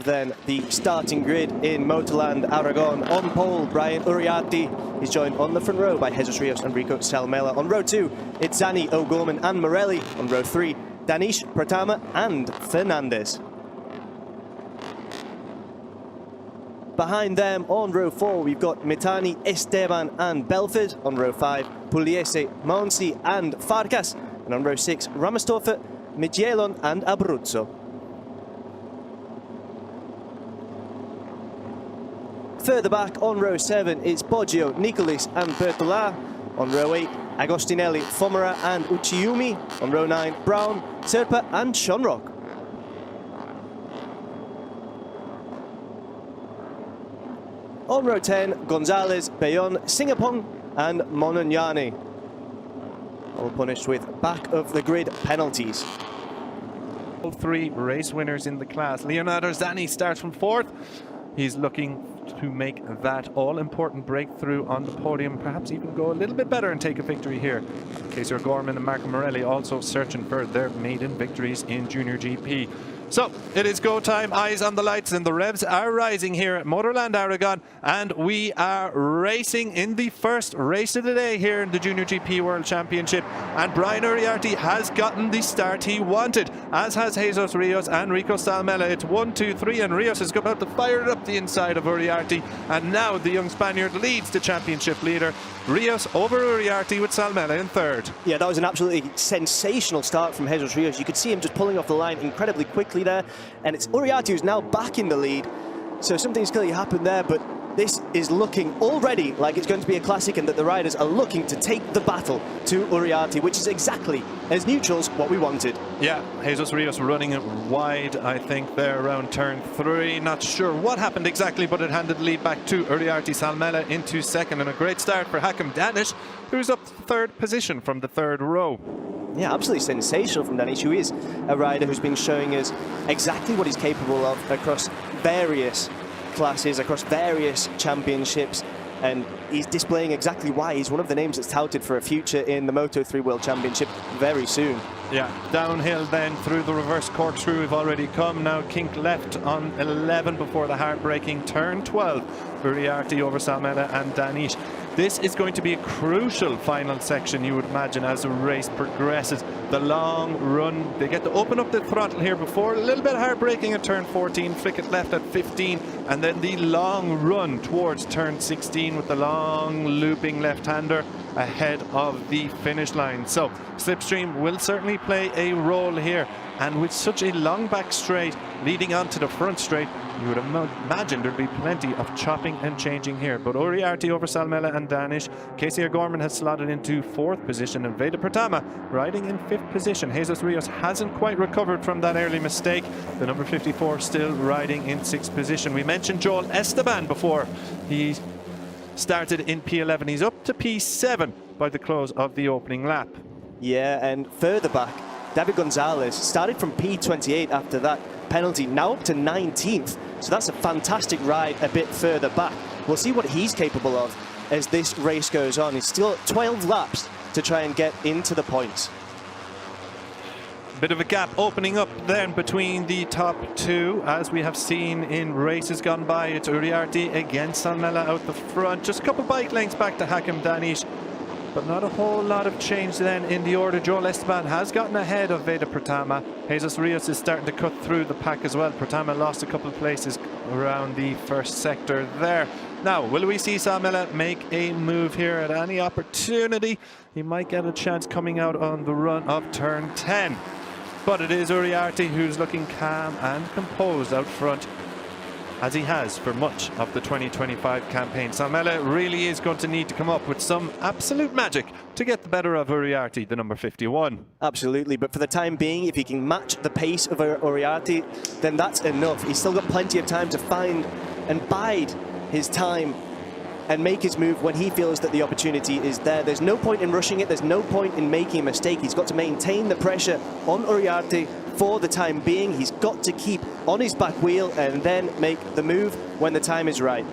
then the starting grid in Motorland Aragon. On pole, Brian Uriarte. He's joined on the front row by Jesus Rios and Rico Salmela. On row 2, it's Zanni, O'Gorman and Morelli. On row 3, Danish, Pratama and Fernandez. Behind them, on row 4, we've got Mitani, Esteban and Belford. On row 5, Pugliese, Monsi and Farkas. And on row 6, Ramestofer, Mijelon and Abruzzo. Further back, on row 7, it's Poggio, Nicolis and Bertola. On row 8, Agostinelli, Fomera and Uchiumi. On row 9, Brown, Serpa and Shonrock. On row 10, Gonzalez, Bayon, Singapong and Mononyane. All punished with back of the grid penalties. All 3 race winners in the class. Leonardo Zanni starts from 4th. He's looking to make that all-important breakthrough on the podium, perhaps even go a little bit better and take a victory here. Casey O'Gorman and Marco Morelli also searching for their maiden victories in Junior GP. So it is go time, eyes on the lights, and the revs are rising here at Motorland Aragon, and we are racing in the first race of the day here in the Junior GP World Championship, and Brian Uriarte has gotten the start he wanted, as has Jesus Rios and Rico Salmela. It's 1, 2, 3, and Rios has come out to fire it up the inside of Uriarte, and now the young Spaniard leads the championship leader. Rios over Uriarte with Salmela in 3rd. Yeah, that was an absolutely sensational start from Jesus Rios. You could see him just pulling off the line incredibly quickly there, and it's Uriarte who's now back in the lead. So something's clearly happened there, but this is looking already like it's going to be a classic, and that the riders are looking to take the battle to Uriarte, which is exactly, as neutrals, what we wanted. Yeah, Jesus Rios running it wide, I think, there around turn 3. Not sure what happened exactly, but it handed the lead back to Uriarte. Salmela into 2nd, and a great start for Hakim Danish, who's up to 3rd position from the 3rd row. Yeah, absolutely sensational from Danish, who is a rider who's been showing us exactly what he's capable of across various classes, across various championships, and he's displaying exactly why he's one of the names that's touted for a future in the Moto3 World Championship very soon. Yeah, downhill then through the reverse corkscrew we've already come. Now kink left on 11 before the heartbreaking turn 12. Uriarte over Salmela and Danish. This is going to be a crucial final section, you would imagine, as the race progresses. The long run, they get to open up the throttle here before, a little bit heartbreaking at turn 14, flick it left at 15, and then the long run towards turn 16 with the long looping left-hander ahead of the finish line. So slipstream will certainly play a role here, and with such a long back straight leading on to the front straight, you would imagine there'd be plenty of chopping and changing here. But Uriarte over Salmela and Danish. Casey O'Gorman has slotted into 4th position, and Veda Pratama riding in 5th position. Jesus Rios hasn't quite recovered from that early mistake. The number 54 still riding in 6th position. We mentioned Joel Esteban before. He started in P11. He's up to P7 by the close of the opening lap. Yeah, and further back, David Gonzalez started from P28 after that penalty, now up to 19th. So that's a fantastic ride a bit further back. We'll see what he's capable of as this race goes on. He's still 12 laps to try and get into the points. Bit of a gap opening up then between the top 2, as we have seen in races gone by. It's Uriarte against Salmela out the front, just a couple bike lengths back to Hakim Danish, but not a whole lot of change then in the order. Joel Esteban has gotten ahead of Veda Pratama. Jesus Rios is starting to cut through the pack as well. Pratama lost a couple of places around the first sector there. Now, will we see Salmela make a move here at any opportunity? He might get a chance coming out on the run of turn 10. But it is Uriarte who's looking calm and composed out front, as he has for much of the 2025 campaign. Salmela really is going to need to come up with some absolute magic to get the better of Uriarte, the number 51. Absolutely, but for the time being, if he can match the pace of Uriarte, then that's enough. He's still got plenty of time to find and bide his time and make his move when he feels that the opportunity is there. There's no point in rushing it. There's no point in making a mistake. He's got to maintain the pressure on Uriarte for the time being. He's got to keep on his back wheel and then make the move when the time is right.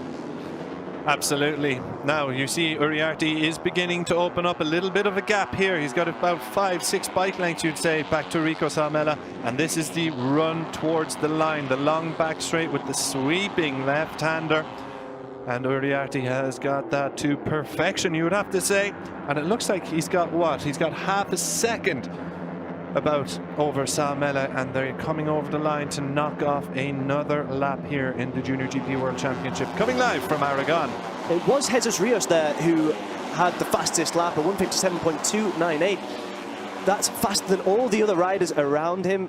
Absolutely. Now you see Uriarte is beginning to open up a little bit of a gap here. He's got about 5-6 bike lengths, you'd say, back to Rico Salmela. And this is the run towards the line, the long back straight with the sweeping left-hander. And Uriarte has got that to perfection, you would have to say. And it looks like he's got what? He's got half a second about over Salmela, and they're coming over the line to knock off another lap here in the Junior GP World Championship. Coming live from Aragon. It was Jesus Rios there who had the fastest lap at 1:57.298. That's faster than all the other riders around him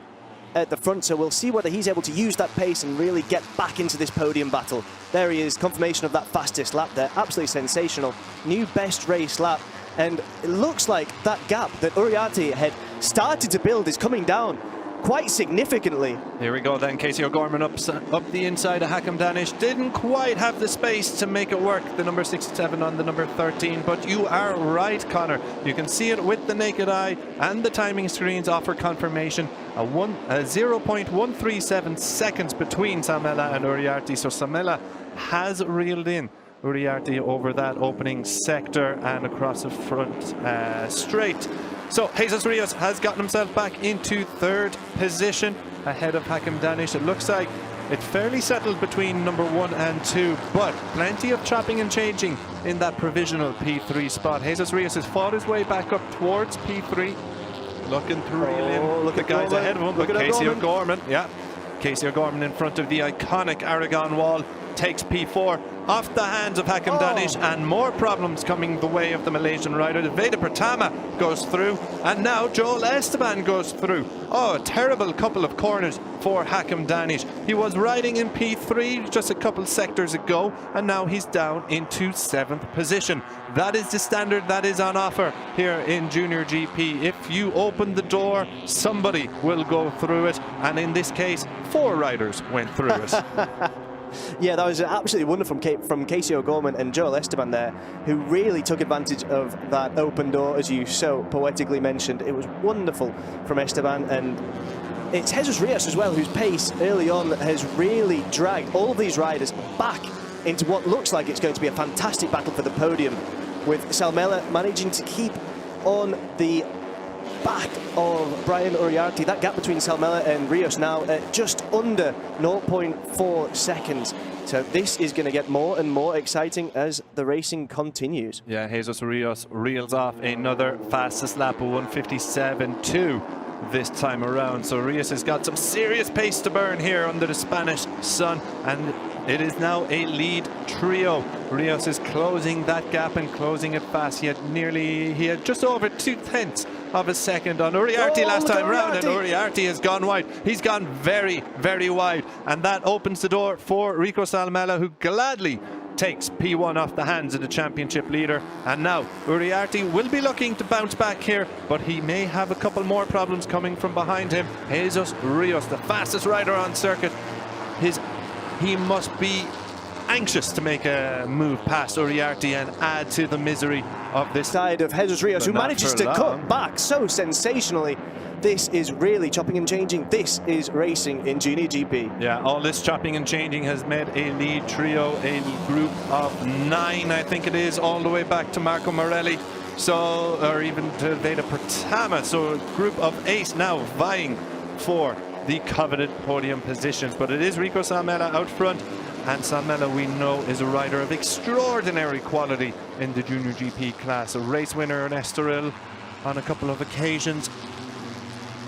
at the front, so we'll see whether he's able to use that pace and really get back into this podium battle. There he is, confirmation of that fastest lap there. Absolutely sensational. New best race lap. And it looks like that gap that Uriarte had started to build is coming down quite significantly. Here we go then, Casey O'Gorman up the inside of Hakim Danish. Didn't quite have the space to make it work, the number 67 on the number 13, but you are right, Connor. You can see it with the naked eye, and the timing screens offer confirmation. A 0.137 seconds between Salmela and Uriarte, so Salmela has reeled in Uriarte over that opening sector and across the front straight. So Jesus Rios has gotten himself back into third position ahead of Hakim Danish. It looks like it's fairly settled between number 1 and 2, but plenty of chopping and changing in that provisional P3 spot. Jesus Rios has fought his way back up towards P3, looking to reel in the guys ahead of him. But Casey O'Gorman, Casey O'Gorman in front of the iconic Aragon wall takes P4 off the hands of Hakim Danish, and more problems coming the way of the Malaysian rider. Veda Pratama goes through, and now Joel Esteban goes through. Oh, a terrible couple of corners for Hakim Danish. He was riding in P3 just a couple sectors ago, and now he's down into 7th position. That is the standard that is on offer here in Junior GP. If you open the door, somebody will go through it, and in this case, 4 riders went through it. Yeah, that was absolutely wonderful from Casey O'Gorman and Joel Esteban there, who really took advantage of that open door, as you so poetically mentioned. It was wonderful from Esteban, and it's Jesus Rios as well, whose pace early on has really dragged all of these riders back into what looks like it's going to be a fantastic battle for the podium, with Salmela managing to keep on the back of Brian Uriarte. That gap between Salmela and Rios now at just under 0.4 seconds. So this is going to get more and more exciting as the racing continues. Yeah, Jesus Rios reels off another fastest lap of 1:57.2 this time around. So Rios has got some serious pace to burn here under the Spanish sun, and it is now a lead trio. Rios is closing that gap and closing it fast. He had just over 2/10 of a second on Uriarte last time round, and Uriarte has gone wide. He's gone very, very wide, and that opens the door for Rico Salmela, who gladly takes P1 off the hands of the championship leader. And now Uriarte will be looking to bounce back here, but he may have a couple more problems coming from behind him. Jesus Rios, the fastest rider on circuit, he must be anxious to make a move past Uriarte and add to the misery of this side of Jesus Rios, who manages to cut back so sensationally. This is really chopping and changing. This is racing in Junior GP. Yeah, all this chopping and changing has made a lead trio, a group of 9, I think it is, all the way back to Marco Morelli, or even to Veda Pratama. So a group of 8 now vying for the coveted podium positions. But it is Rico Salmela out front, and Salmela, we know, is a rider of extraordinary quality in the Junior GP class. A race winner in Estoril on a couple of occasions.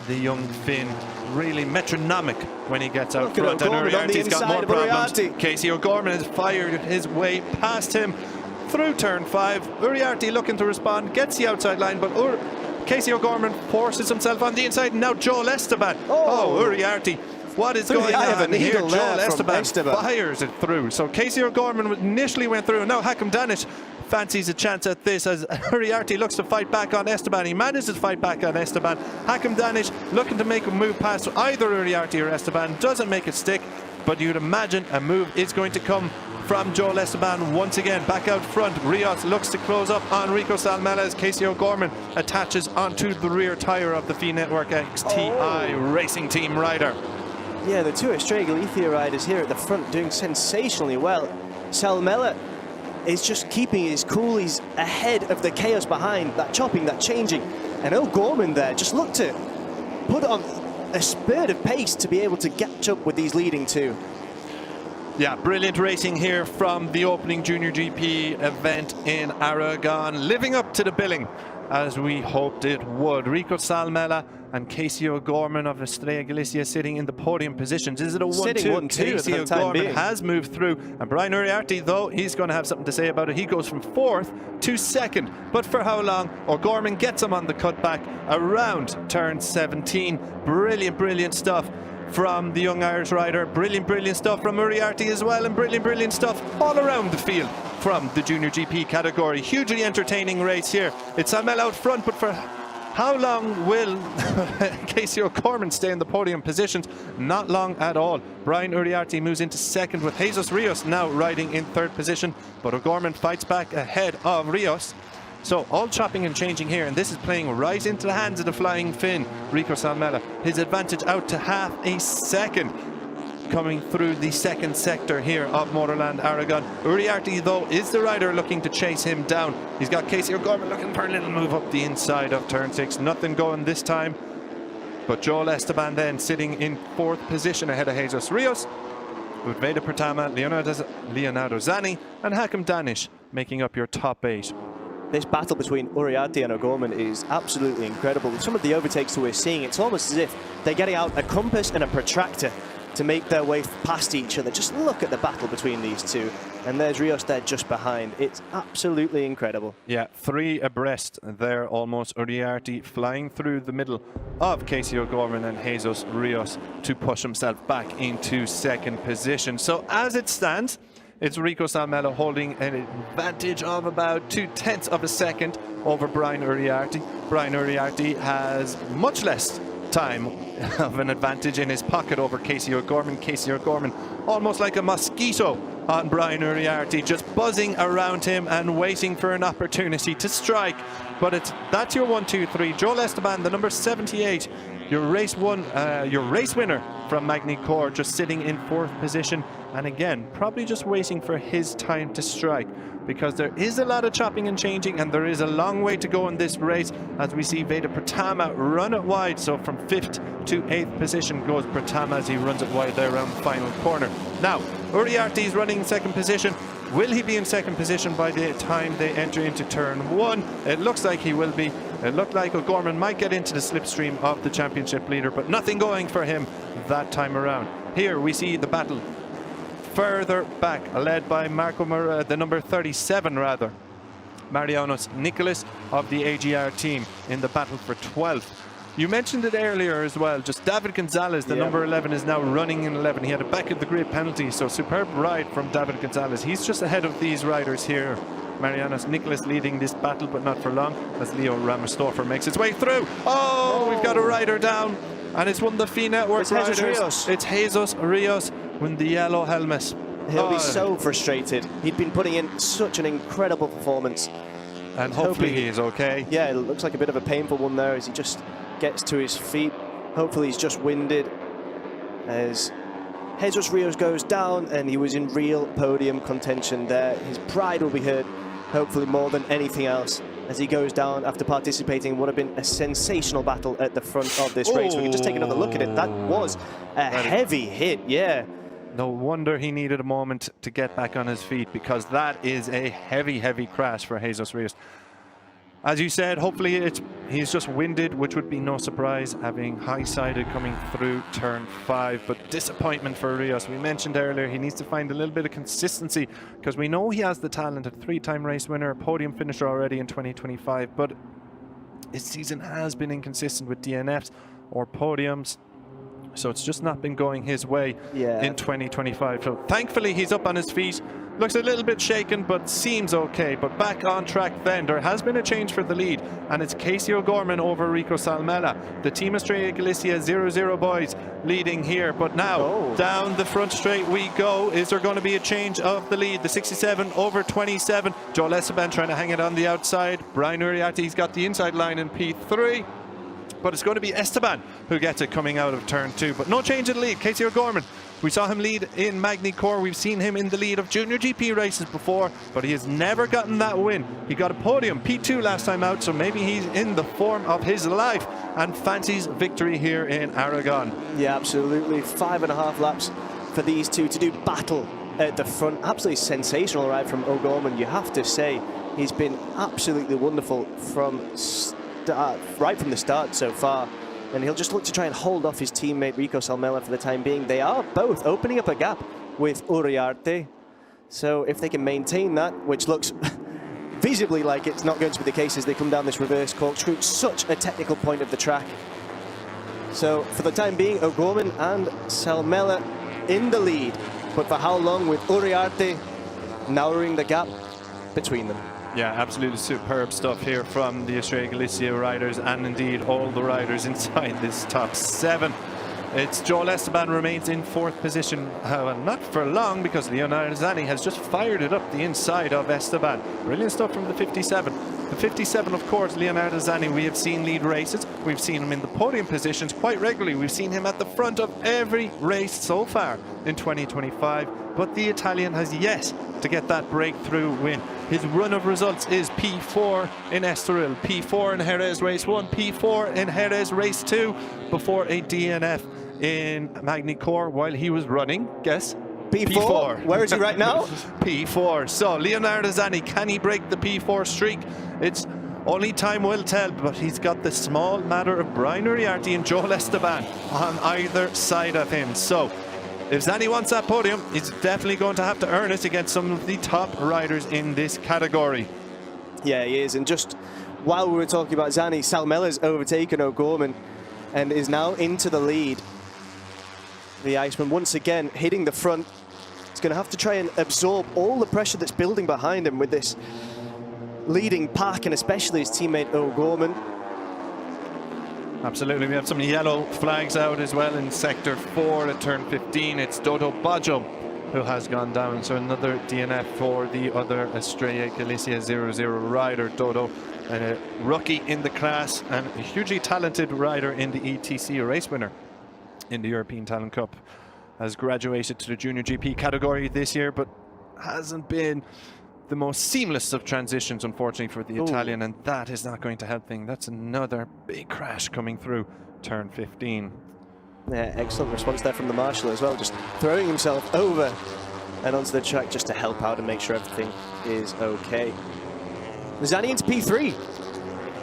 The young Finn, really metronomic when he gets out front, and Uriarte's got more problems. Casey O'Gorman has fired his way past him through turn 5. Uriarte looking to respond, gets the outside line, but Casey O'Gorman forces himself on the inside, and now Joel Esteban. Oh, Uriarte. What is going on here? Joel Esteban fires it through. So Casey O'Gorman initially went through, and now Hakim Danish fancies a chance at this as Uriarte looks to fight back on Esteban. He manages to fight back on Esteban. Hakim Danish looking to make a move past either Uriarte or Esteban. Doesn't make it stick, but you'd imagine a move is going to come from Joel Esteban once again. Back out front, Rios looks to close up on Rico Salmela as Casey O'Gorman attaches onto the rear tyre of the FI Network XTI Racing Team rider. Yeah, the two Estrella Galicia riders here at the front doing sensationally well. Salmela is just keeping his cool. He's ahead of the chaos behind, that chopping, that changing. And O'Gorman there just looked to put on a spurt of pace to be able to catch up with these leading two. Yeah, brilliant racing here from the opening Junior GP event in Aragon, living up to the billing as we hoped it would. Rico Salmela and Casey O'Gorman of Estrella Galicia sitting in the podium positions. Is it a 1-2? Casey O'Gorman has moved through, and Brian Uriarte, though, he's going to have something to say about it. He goes from 4th to 2nd, but for how long? O'Gorman gets him on the cutback around turn 17. Brilliant stuff from the young Irish rider. Brilliant stuff from Uriarte as well, and brilliant stuff all around the field from the Junior GP category. Hugely entertaining race here. It's Salmela out front, but for how long will Casey O'Gorman stay in the podium positions? Not long at all. Brian Uriarte moves into 2nd with Jesus Rios now riding in 3rd position, but O'Gorman fights back ahead of Rios. So all chopping and changing here, and this is playing right into the hands of the flying Finn, Rico Salmela. His advantage out to half a second, coming through the 2nd sector here of Motorland Aragon. Uriarte, though, is the rider looking to chase him down. He's got Casey O'Gorman looking for a little move up the inside of turn 6. Nothing going this time, but Joel Esteban then sitting in 4th position ahead of Jesus Rios, with Veda Pertama, Leonardo Zani and Hakim Danish making up your top 8. This battle between Uriarte and O'Gorman is absolutely incredible. With some of the overtakes that we're seeing, it's almost as if they're getting out a compass and a protractor to make their way past each other. Just look at the battle between these two. And there's Rios there just behind. It's absolutely incredible. Yeah, 3 abreast there almost. Uriarte flying through the middle of Casey O'Gorman and Jesus Rios to push himself back into 2nd position. So as it stands, it's Rico Salmela holding an advantage of about 0.2 of a second over Brian Uriarte. Brian Uriarte has much less time of an advantage in his pocket over Casey O'Gorman. Casey O'Gorman almost like a mosquito on Brian Uriarte, just buzzing around him and waiting for an opportunity to strike. But that's your 1-2-3. Joel Esteban, the number 78, your race winner from Magny Cours, just sitting in 4th position, and again probably just waiting for his time to strike, because there is a lot of chopping and changing, and there is a long way to go in this race as we see Veda Pertama run it wide. So from 5th to 8th position goes Pertama as he runs it wide there around the final corner. Now Uriarte is running in 2nd position. Will he be in 2nd position by the time they enter into turn 1? It looks like he will be. It looked like O'Gorman might get into the slipstream of the championship leader, but nothing going for him that time around. Here we see the battle further back, led by the number 37 rather, Marianos Nicolas of the AGR team in the battle for 12th. You mentioned it earlier as well, just David Gonzalez, the number 11, is now running in 11. He had a back of the grid penalty, so superb ride from David Gonzalez. He's just ahead of these riders here. Marianos Nicolas leading this battle, but not for long, as Leo Ramersdorfer makes his way through. Oh, we've got a rider down, and it's one of the FI Network riders. It's Jesus Rios with the yellow helmet. He'll be so frustrated. He'd been putting in such an incredible performance. And hopefully he is okay. Yeah, it looks like a bit of a painful one there as he just gets to his feet. Hopefully he's just winded as Jesus Rios goes down, and he was in real podium contention there. His pride will be hurt, hopefully more than anything else, as he goes down after participating in what have been a sensational battle at the front of this race. We can just take another look at it. That was a heavy hit, yeah. No wonder he needed a moment to get back on his feet, because that is a heavy crash for Jesus Rios. As you said, hopefully he's just winded, which would be no surprise, having high-sided coming through turn 5. But disappointment for Rios. We mentioned earlier he needs to find a little bit of consistency, because we know he has the talent, a 3-time race winner, a podium finisher already in 2025, but his season has been inconsistent with DNFs or podiums. So it's just not been going his way in 2025. So thankfully he's up on his feet. Looks a little bit shaken, but seems okay. But back on track then. There has been a change for the lead, and it's Casey O'Gorman over Rico Salmela. The Team Estrella Galicia 0-0 boys leading here. But now down the front straight we go. Is there going to be a change of the lead? The 67 over 27. Joel Esteban trying to hang it on the outside. Brian Uriarte's got the inside line in P3. But it's going to be Esteban who gets it coming out of turn 2. But no change in the lead. Casey O'Gorman We saw him lead in Magny-Cours. We've seen him in the lead of Junior GP races before, but he has never gotten that win. He got a podium, P2 last time out, so maybe he's in the form of his life and fancies victory here in Aragon. Yeah, absolutely. 5.5 laps for these two to do battle at the front. Absolutely sensational ride from O'Gorman, you have to say. He's been absolutely wonderful from right from the start so far. And he'll just look to try and hold off his teammate Rico Salmela for the time being. They are both opening up a gap with Uriarte. So if they can maintain that, which looks visibly like it's not going to be the case as they come down this reverse corkscrew, such a technical point of the track. So for the time being, O'Gorman and Salmela in the lead. But for how long, with Uriarte narrowing the gap between them? Yeah, absolutely superb stuff here from the Estrella Galicia riders and indeed all the riders inside this top 7. It's Joel Esteban remains in 4th position, not for long, because Leonardo Zanni has just fired it up the inside of Esteban. Brilliant stuff from the 57. The 57, of course, Leonardo Zanni, we have seen lead races. We've seen him in the podium positions quite regularly. We've seen him at the front of every race so far in 2025. But the Italian has yet to get that breakthrough win. His run of results is P4 in Estoril, P4 in Jerez Race 1, P4 in Jerez Race 2, before a DNF in Magny-Cours while he was running. Guess? P4. Where is he right now? P4. So Leonardo Zanni, can he break the P4 streak? It's only time will tell, but he's got the small matter of Brian Uriarte and Joel Esteban on either side of him. So if Zanni wants that podium, he's definitely going to have to earn it against some of the top riders in this category. Yeah, he is. And just while we were talking about Zanni, Salmela's overtaken O'Gorman and is now into the lead. The Iceman once again hitting the front. He's going to have to try and absorb all the pressure that's building behind him with this leading pack, and especially his teammate O'Gorman. Absolutely, we have some yellow flags out as well in sector 4 at turn 15. It's Dodo Baggio who has gone down, so another DNF for the other Estrella Galicia 00 rider. Dodo, a rookie in the class and a hugely talented rider in the ETC, a race winner in the European Talent Cup, has graduated to the Junior GP category this year, but hasn't been the most seamless of transitions, unfortunately, for the Italian, and that is not going to help things. That's another big crash coming through turn 15. Yeah, excellent response there from the marshal as well, just throwing himself over and onto the track just to help out and make sure everything is okay. Zanni into P3.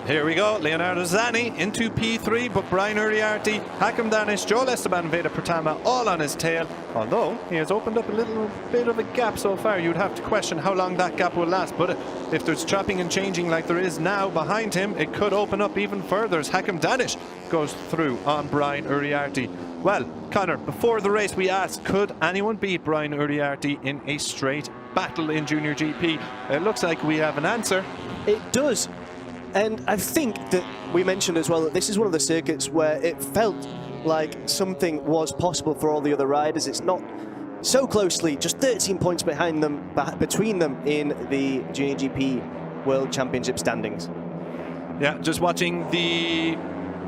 Here we go, Leonardo Zanni into P3, but Brian Uriarte, Hakim Danish, Joel Esteban, Veda Pratama all on his tail. Although he has opened up a little bit of a gap so far, you'd have to question how long that gap will last. But if there's chopping and changing like there is now behind him, it could open up even further as Hakim Danish goes through on Brian Uriarte. Well, Connor, before the race we asked, could anyone beat Brian Uriarte in a straight battle in Junior GP? It looks like we have an answer. It does. And I think that we mentioned as well that this is one of the circuits where it felt like something was possible for all the other riders. It's not so closely, just 13 points behind them, between them in the Junior GP World Championship standings. Yeah, just watching the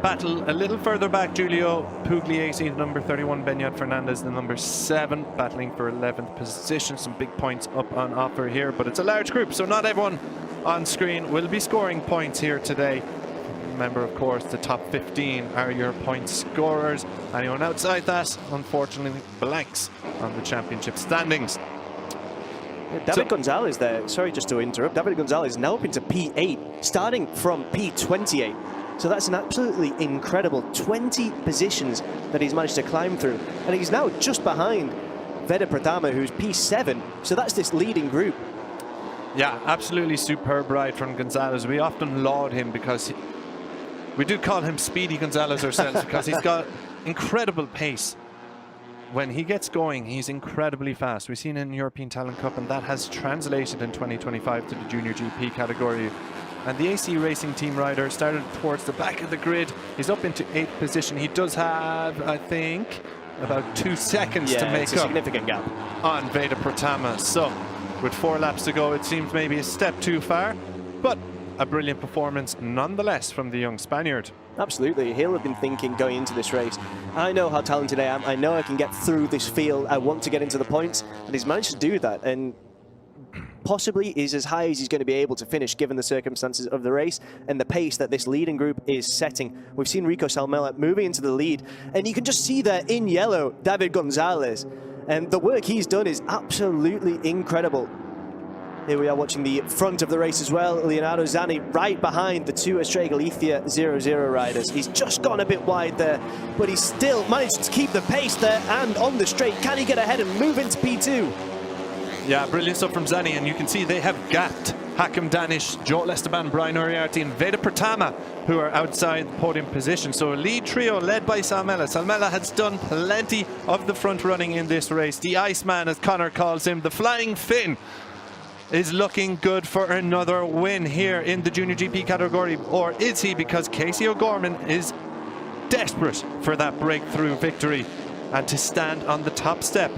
battle a little further back, Giulio Pugliese, number 31, Beñat Fernandez, the number 7, battling for 11th position. Some big points up on offer here, but it's a large group, so not everyone on screen will be scoring points here today. Remember, of course, the top 15 are your point scorers. Anyone outside that, unfortunately, blanks on the championship standings. David Gonzalez there, sorry just to interrupt, David Gonzalez now up into P8, starting from P28. So that's an absolutely incredible 20 positions that he's managed to climb through. And he's now just behind Veda Pratama, who's P7. So that's this leading group. Yeah, absolutely superb ride from Gonzalez. We often laud him because we do call him Speedy Gonzalez ourselves because he's got incredible pace. When he gets going, he's incredibly fast. We've seen it in the European Talent Cup, and that has translated in 2025 to the Junior GP category. And the AC Racing Team rider started towards the back of the grid. He's up into 8th position. He does have, I think, about 2 seconds to make up. A significant gap on Veda Pratama. So with 4 laps to go, it seems maybe a step too far. But a brilliant performance nonetheless from the young Spaniard. Absolutely. He'll have been thinking going into this race, I know how talented I am. I know I can get through this field. I want to get into the points. And he's managed to do that. And possibly is as high as he's going to be able to finish given the circumstances of the race and the pace that this leading group is setting. We've seen Rico Salmela moving into the lead. And you can just see there in yellow, David Gonzalez. And the work he's done is absolutely incredible. Here we are watching the front of the race as well. Leonardo Zanni right behind the two Estrella Galicia 00 riders. He's just gone a bit wide there, but he's still managed to keep the pace there and on the straight. Can he get ahead and move into P2? Yeah, brilliant stuff from Zanni, and you can see they have gapped Hakim Danish, Joel Esteban, Brian Uriarte and Veda Pratama, who are outside the podium position. So a lead trio led by Salmela. Salmela has done plenty of the front running in this race. The Iceman, as Connor calls him, the Flying Finn, is looking good for another win here in the Junior GP category. Or is he? Because Casey O'Gorman is desperate for that breakthrough victory and to stand on the top step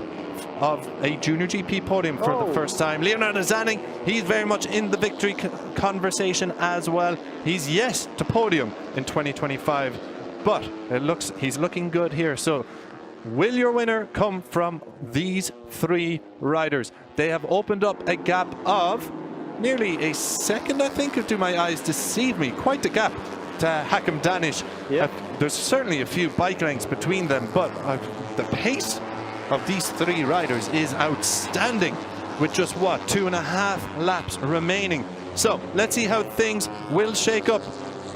of a Junior GP podium for the first time. Leonardo Zanni, he's very much in the victory conversation as well. He's yes to podium in 2025, but it looks he's looking good here. So will your winner come from these three riders? They have opened up a gap of nearly a second, I think, if do my eyes deceive me. Quite a gap to Hakim Danish. Yeah. There's certainly a few bike lengths between them, but the pace of these three riders is outstanding with just, what, 2.5 laps remaining. So let's see how things will shake up.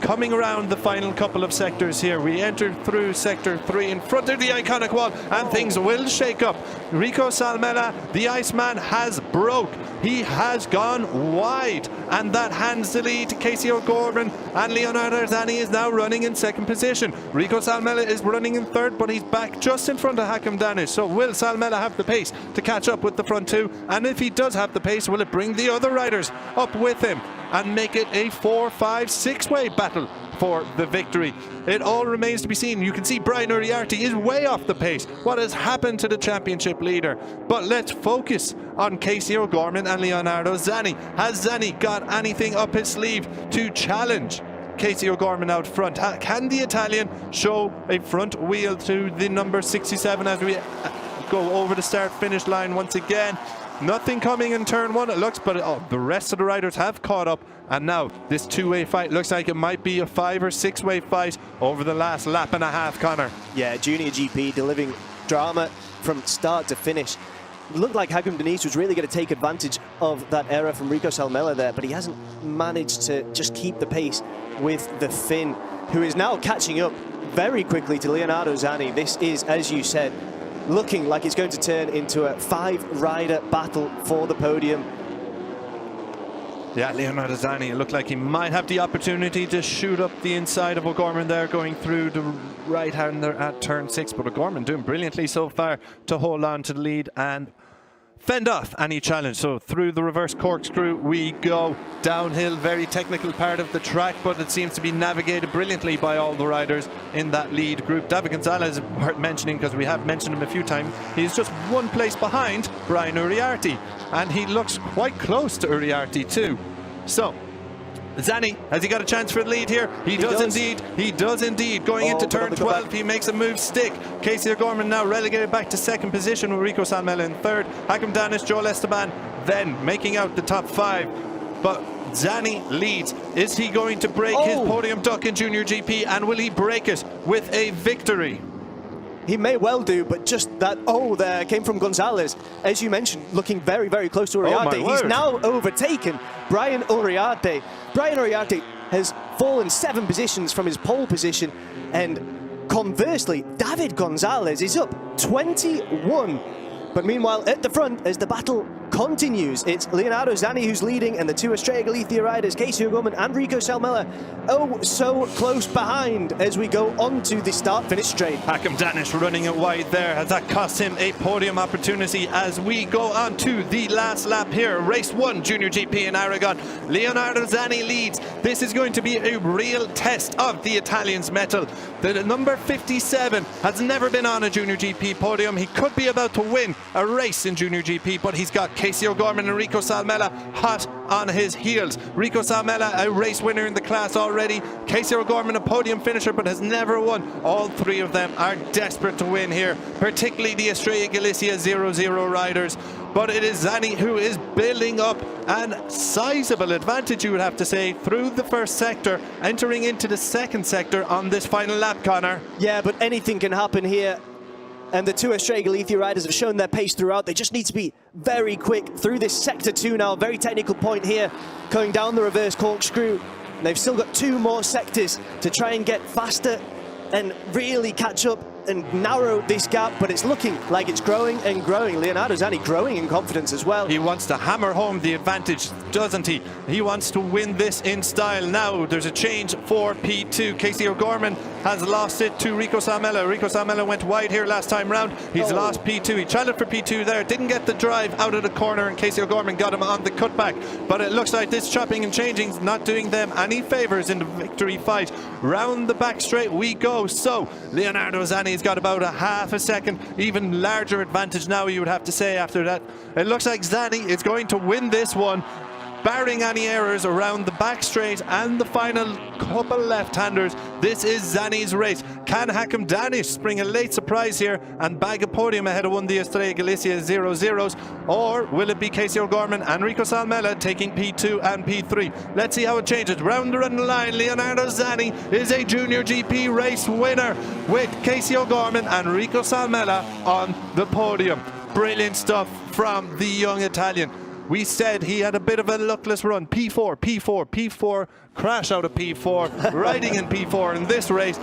Coming around the final couple of sectors here, we enter through sector 3 in front of the iconic wall, and things will shake up. Rico Salmela, the Iceman, has broke. He has gone wide, and that hands the lead to Casey O'Gorman, and Leonardo Zanni is now running in second position. Rico Salmela is running in third, but he's back just in front of Hakim Danish. So will Salmela have the pace to catch up with the front two? And if he does have the pace, will it bring the other riders up with him and make it a 4, 5, 6-way battle for the victory? It all remains to be seen. You can see Brian Uriarte is way off the pace. What has happened to the championship leader? But let's focus on Casey O'Gorman and Leonardo Zanni. Has Zanni got anything up his sleeve to challenge Casey O'Gorman out front? Can the Italian show a front wheel to the number 67 as we go over the start-finish line once again? Nothing coming in turn one, it looks, but the rest of the riders have caught up, and now this two-way fight looks like it might be a 5 or 6-way fight over the last lap and a half, Connor. Yeah, Junior GP delivering drama from start to finish. It looked like Hakim Danish was really going to take advantage of that error from Rico Salmela there, but he hasn't managed to just keep the pace with the Finn, who is now catching up very quickly to Leonardo Zanni. This is, as you said, looking like it's going to turn into a 5-rider battle for the podium. Yeah, Leonardo Zanni, it looked like he might have the opportunity to shoot up the inside of O'Gorman there, going through the right-hander at turn 6, but O'Gorman doing brilliantly so far to hold on to the lead and fend off any challenge. So through the reverse corkscrew we go. Downhill, very technical part of the track, but it seems to be navigated brilliantly by all the riders in that lead group. David Gonzalez is worth mentioning because we have mentioned him a few times. He's just one place behind Brian Uriarte, and he looks quite close to Uriarte too. So Zanni, has he got a chance for the lead here? He does indeed. He does indeed. Going into turn 12, he makes a move stick. Casey O'Gorman now relegated back to second position with Rico Salmela in third. Hakim Danish, Joel Esteban then making out the top 5. But Zanni leads. Is he going to break his podium duck in Junior GP, and will he break it with a victory? He may well do, but just that there came from Gonzalez, as you mentioned, looking very, very close to Uriarte. He's now overtaken Brian Uriarte. Brian Uriarte has fallen 7 positions from his pole position, and conversely, David Gonzalez is up 21. But meanwhile, at the front, as the battle continues, it's Leonardo Zanni who's leading, and the two Estrella Galicia riders, Casey O'Gorman and Rico Salmela, so close behind as we go on to the start-finish straight. Hakim Danish running it wide there. Has that cost him a podium opportunity as we go on to the last lap here? Race 1, Junior GP in Aragon. Leonardo Zanni leads. This is going to be a real test of the Italian's mettle. The number 57 has never been on a Junior GP podium. He could be about to win a race in Junior GP, but he's got Casey O'Gorman and Rico Salmela hot on his heels. Rico Salmela, a race winner in the class already. Casey O'Gorman, a podium finisher, but has never won. All three of them are desperate to win here, particularly the Estrella Galicia 00 riders. But it is Zanni who is building up a sizable advantage, you would have to say, through the first sector, entering into the second sector on this final lap, Connor. Yeah, but anything can happen here. And the two Estrella Galicia riders have shown their pace throughout. They just need to be very quick through this sector 2 now. Very technical point here, going down the reverse corkscrew. And they've still got 2 more sectors to try and get faster and really catch up and narrow this gap, but it's looking like it's growing and growing. Leonardo Zanni growing in confidence as well. He wants to hammer home the advantage, doesn't he? He wants to win this in style. Now there's a change for P2. Casey O'Gorman has lost it to Rico Salmela. Rico Salmela went wide here last time round. He's lost P2. He challenged for P2 there, didn't get the drive out of the corner, and Casey O'Gorman got him on the cutback. But it looks like this chopping and changing is not doing them any favours in the victory fight. Round the back straight we go. So Leonardo Zanni's got about a half a second, even larger advantage now, you would have to say, after that. It looks like Zanni is going to win this one, barring any errors around the back straight and the final couple left-handers. This is Zanni's race. Can Hakim Danish spring a late surprise here and bag a podium ahead of one of the Estrella Galicia 00s, or will it be Casey O'Gorman and Rico Salmela taking P2 and P3? Let's see how it changes. Round the run line, Leonardo Zanni is a junior GP race winner with Casey O'Gorman and Rico Salmela on the podium. Brilliant stuff from the young Italian. We said he had a bit of a luckless run. P4, P4, P4, crash out of P4, riding in P4 in this race.